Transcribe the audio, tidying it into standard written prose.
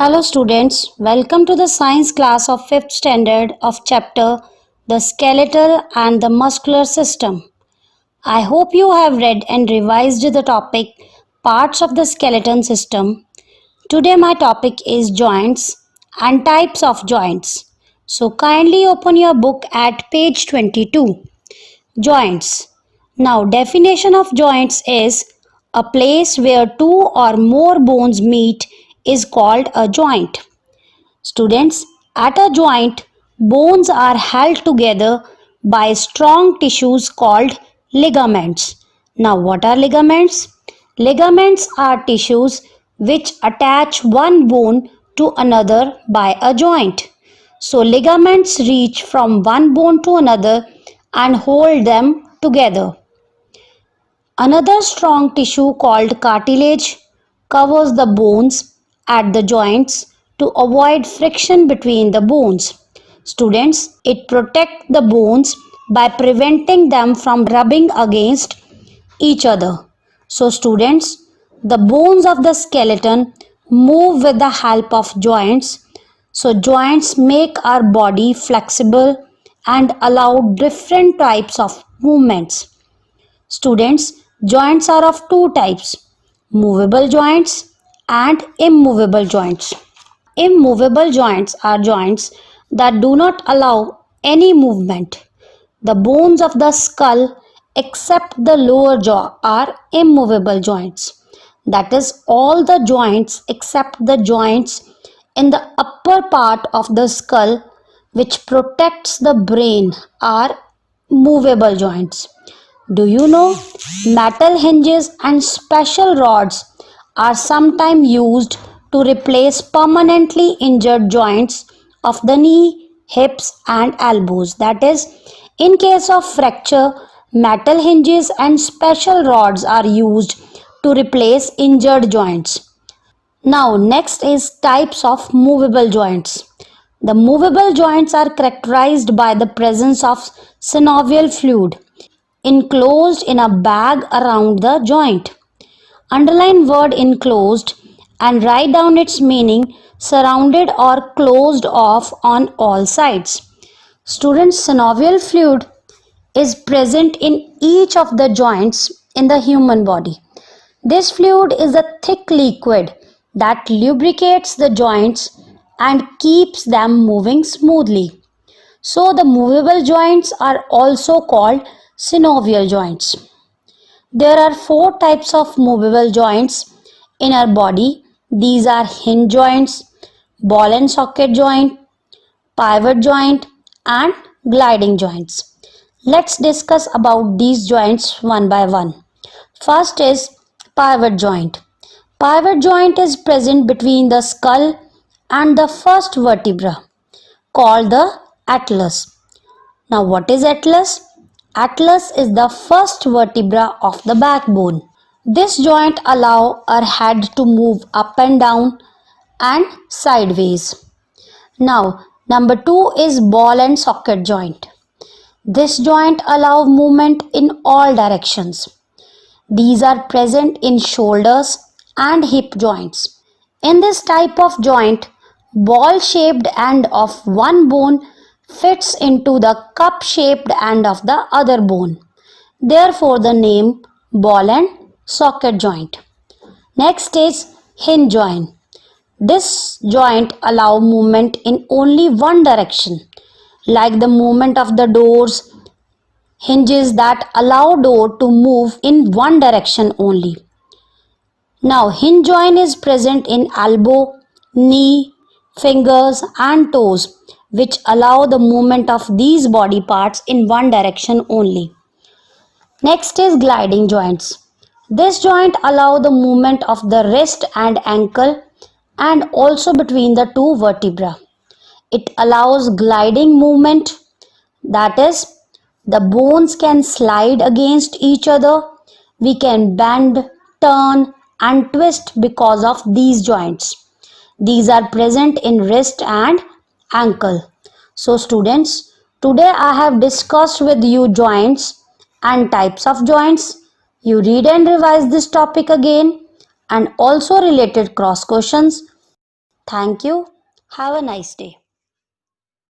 Hello students, welcome to the science class of 5th standard of chapter The Skeletal and the Muscular System. I hope you have read and revised the topic Parts of the Skeleton System. Today my topic is joints and types of joints. So kindly open your book at page 22. Joints. Now definition of joints is a place where two or more bones meet is called a joint. Students, at a joint, bones are held together by strong tissues called ligaments. Now, what are ligaments? Ligaments are tissues which attach one bone to another by a joint. So, ligaments reach from one bone to another and hold them together. Another strong tissue called cartilage covers the bones at the joints to avoid friction between the bones. Students, it protects the bones by preventing them from rubbing against each other. So students, the bones of the skeleton move with the help of joints. So joints make our body flexible and allow different types of movements. Students, joints are of two types, movable joints and immovable joints. Immovable joints are joints that do not allow any movement. The bones of the skull except the lower jaw are immovable joints. That is, all the joints except the joints in the upper part of the skull which protects the brain are movable joints. Do you know metal hinges and special rods are sometimes used to replace permanently injured joints of the knee, hips and elbows. That is, in case of fracture, metal hinges and special rods are used to replace injured joints. Now next is types of movable joints. The movable joints are characterized by the presence of synovial fluid enclosed in a bag around the joint. Underline word enclosed and write down its meaning surrounded or closed off on all sides. Students, synovial fluid is present in each of the joints in the human body. This fluid is a thick liquid that lubricates the joints and keeps them moving smoothly. So the movable joints are also called synovial joints. There are four types of movable joints in our body. These are hinge joints, ball and socket joint, pivot joint and gliding joints. Let's discuss about these joints one by one. First is pivot joint. Pivot joint is present between the skull and the first vertebra called the atlas. Now what is atlas? Atlas is the first vertebra of the backbone. This joint allows our head to move up and down and sideways. Now number 2 is ball and socket joint. This joint allows movement in all directions. These are present in shoulders and hip joints. In this type of joint, ball-shaped end of one bone fits into the cup-shaped end of the other bone. Therefore, the name ball and socket joint. Next is hinge joint. This joint allows movement in only one direction, like the movement of the doors, hinges that allow door to move in one direction only. Now, hinge joint is present in elbow, knee, fingers and toes, which allow the movement of these body parts in one direction only. Next is gliding joints. This joint allows the movement of the wrist and ankle and also between the two vertebrae. It allows gliding movement, that is, the bones can slide against each other. We can bend, turn and twist because of these joints. These are present in wrist and ankle. So students, today I have discussed with you joints and types of joints. You read and revise this topic again and also related cross questions. Thank you. Have a nice day.